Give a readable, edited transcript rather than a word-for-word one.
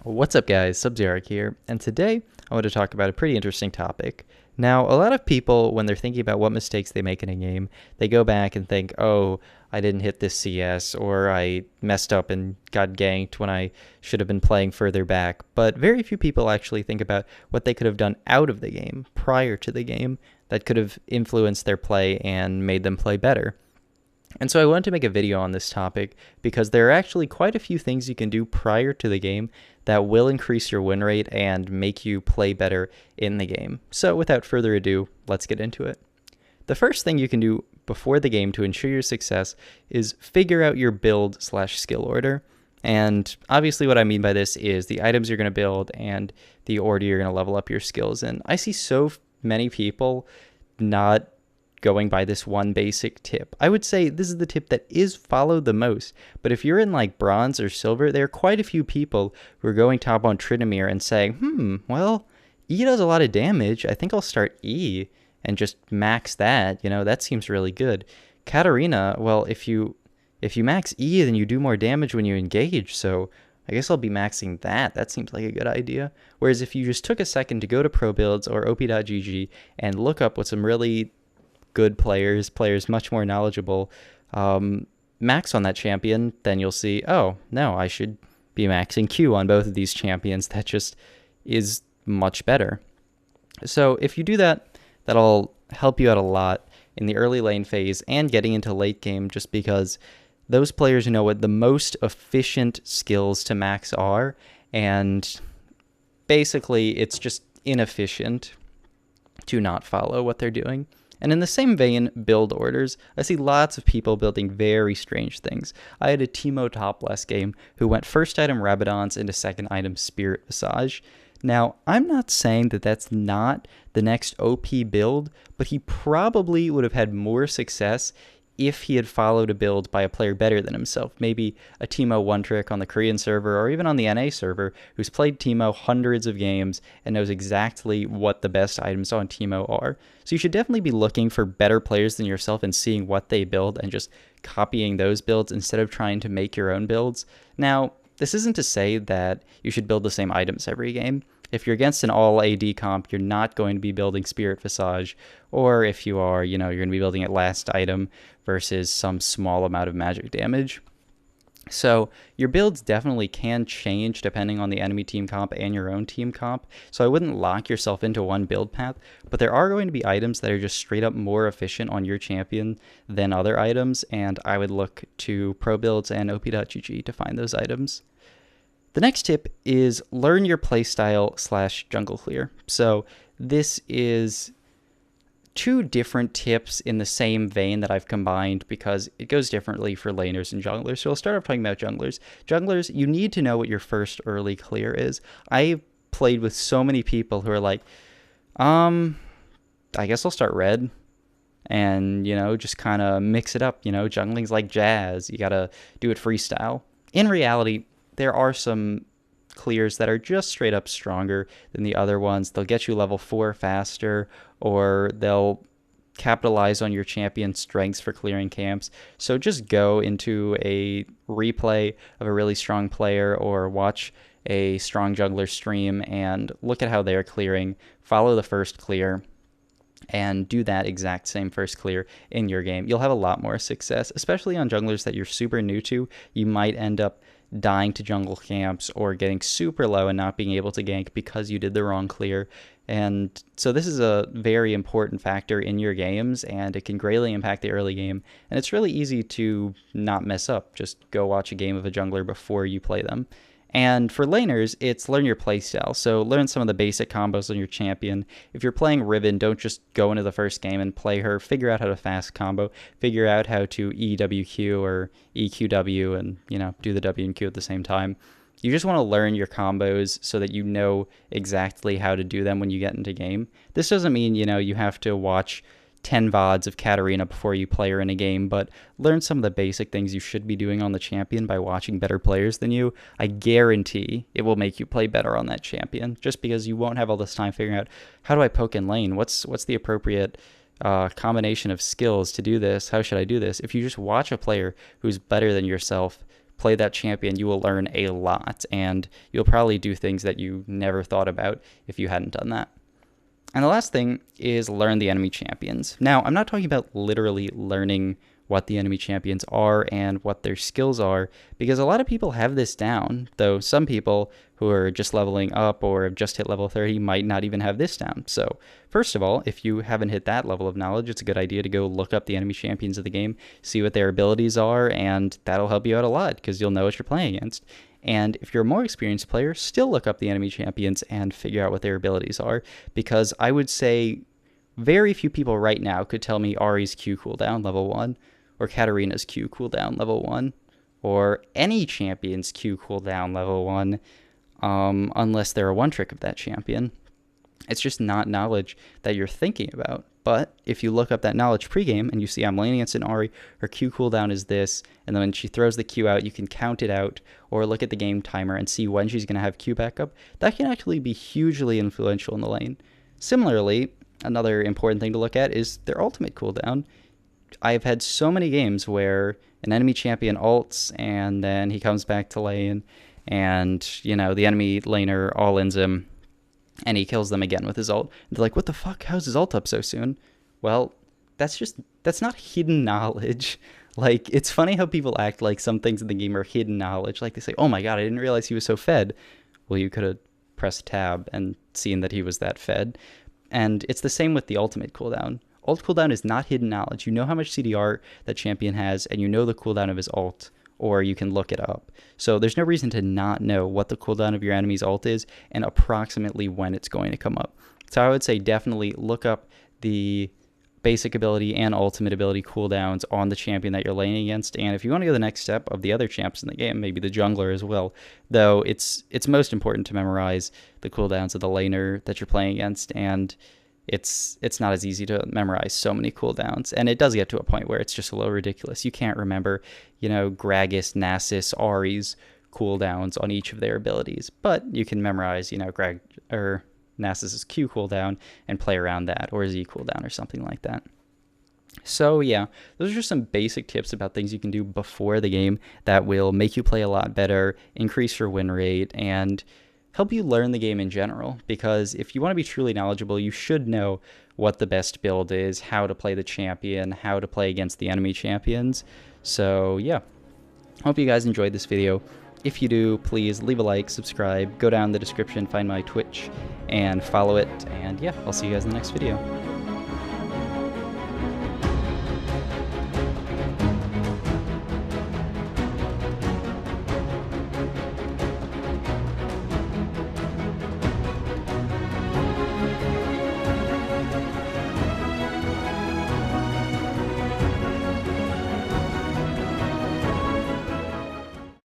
What's up guys, Sub-Zero here, and today I want to talk about a pretty interesting topic. Now, a lot of people, when they're thinking about what mistakes they make in a game, they go back and think, oh, I didn't hit this CS, or I messed up and got ganked when I should have been playing further back. But very few people actually think about what they could have done out of the game, prior to the game, that could have influenced their play and made them play better. And so I wanted to make a video on this topic because there are actually quite a few things you can do prior to the game that will increase your win rate and make you play better in the game. So without further ado, let's get into it. The first thing you can do before the game to ensure your success is figure out your build/skill order. And obviously what I mean by this is the items you're going to build and the order you're going to level up your skills in. I see so many people not going by this one basic tip. I would say this is the tip that is followed the most, but if you're in like bronze or silver, there are quite a few people who are going top on Trinomir and saying, well, E does a lot of damage. I think I'll start E and just max that. That seems really good. Katarina, well, if you max E, then you do more damage when you engage, so I guess I'll be maxing that. That seems like a good idea. Whereas if you just took a second to go to Pro Builds or op.gg and look up what some really good players much more knowledgeable, max on that champion, then you'll see, oh, no, I should be maxing Q on both of these champions. That just is much better. So if you do that, that'll help you out a lot in the early lane phase and getting into late game, just because those players know what the most efficient skills to max are, and basically it's just inefficient to not follow what they're doing. And in the same vein, build orders. I see lots of people building very strange things. I had a Teemo top last game who went first item Rabadons into second item Spirit Visage. Now, I'm not saying that that's not the next OP build, but he probably would have had more success if he had followed a build by a player better than himself. Maybe a Teemo one trick on the Korean server or even on the NA server who's played Teemo hundreds of games and knows exactly what the best items on Teemo are. So you should definitely be looking for better players than yourself and seeing what they build and just copying those builds instead of trying to make your own builds. Now, this isn't to say that you should build the same items every game. If you're against an all AD comp, you're not going to be building Spirit Visage, or if you are, you're going to be building it last item versus some small amount of magic damage. So your builds definitely can change depending on the enemy team comp and your own team comp, so I wouldn't lock yourself into one build path, but there are going to be items that are just straight up more efficient on your champion than other items, and I would look to Pro Builds and op.gg to find those items. The next tip is learn your playstyle/jungle clear. So this is two different tips in the same vein that I've combined because it goes differently for laners and junglers. So I'll start off talking about junglers. Junglers, you need to know what your first early clear is. I've played with so many people who are like, I guess I'll start red and, just kind of mix it up. Jungling's like jazz. You got to do it freestyle. In reality, there are some clears that are just straight up stronger than the other ones. They'll get you level 4 faster, or they'll capitalize on your champion's strengths for clearing camps. So just go into a replay of a really strong player or watch a strong jungler stream and look at how they're clearing, follow the first clear, and do that exact same first clear in your game. You'll have a lot more success, especially on junglers that you're super new to. You might end up dying to jungle camps or getting super low and not being able to gank because you did the wrong clear. And so this is a very important factor in your games, and it can greatly impact the early game. And it's really easy to not mess up. Just go watch a game of a jungler before you play them. And for laners, it's learn your playstyle. So learn some of the basic combos on your champion. If you're playing Riven, don't just go into the first game and play her. Figure out how to fast combo. Figure out how to EWQ or EQW and, do the W and Q at the same time. You just want to learn your combos so that you know exactly how to do them when you get into game. This doesn't mean, you have to watch 10 VODs of Katarina before you play her in a game, but learn some of the basic things you should be doing on the champion by watching better players than you. I guarantee it will make you play better on that champion, just because you won't have all this time figuring out, how do I poke in lane? What's the appropriate combination of skills to do this? How should I do this? If you just watch a player who's better than yourself play that champion, you will learn a lot, and you'll probably do things that you never thought about if you hadn't done that. And the last thing is learn the enemy champions. Now, I'm not talking about literally learning what the enemy champions are and what their skills are, because a lot of people have this down, though some people who are just leveling up or have just hit level 30 might not even have this down. So first of all, if you haven't hit that level of knowledge, it's a good idea to go look up the enemy champions of the game, see what their abilities are, and that'll help you out a lot because you'll know what you're playing against. And if you're a more experienced player, still look up the enemy champions and figure out what their abilities are, because I would say very few people right now could tell me Ahri's Q cooldown level 1, or Katarina's Q cooldown level 1, or any champion's Q cooldown level 1, unless they're a one-trick of that champion. It's just not knowledge that you're thinking about. But if you look up that knowledge pregame and you see I'm laning against an Ahri, her Q cooldown is this, and then when she throws the Q out, you can count it out, or look at the game timer and see when she's going to have Q backup, that can actually be hugely influential in the lane. Similarly, another important thing to look at is their ultimate cooldown. I've had so many games where an enemy champion ults, and then he comes back to lane, and, you know, the enemy laner all-ins him, and he kills them again with his ult. And they're like, what the fuck? How's his ult up so soon? Well, that's not hidden knowledge. Like, it's funny how people act like some things in the game are hidden knowledge. Like, they say, oh my god, I didn't realize he was so fed. Well, you could have pressed tab and seen that he was that fed. And it's the same with the ultimate cooldown. Ult cooldown is not hidden knowledge. You know how much CDR that champion has, and you know the cooldown of his ult, or you can look it up. So there's no reason to not know what the cooldown of your enemy's ult is and approximately when it's going to come up. So I would say definitely look up the basic ability and ultimate ability cooldowns on the champion that you're laning against. And if you want to go the next step of the other champs in the game, maybe the jungler as well, though it's most important to memorize the cooldowns of the laner that you're playing against, and it's not as easy to memorize so many cooldowns, and it does get to a point where it's just a little ridiculous. You can't remember, you know, Gragas, Nasus, Ahri's cooldowns on each of their abilities, but you can memorize, you know, Nasus's Q cooldown and play around that, or Z cooldown or something like that. So yeah, those are just some basic tips about things you can do before the game that will make you play a lot better, increase your win rate, and help you learn the game in general. Because if you want to be truly knowledgeable, you should know what the best build is, how to play the champion, how to play against the enemy champions. So yeah, hope you guys enjoyed this video. If you do, please leave a like, subscribe, go down the description, find my Twitch, and follow it. And yeah, I'll see you guys in the next video.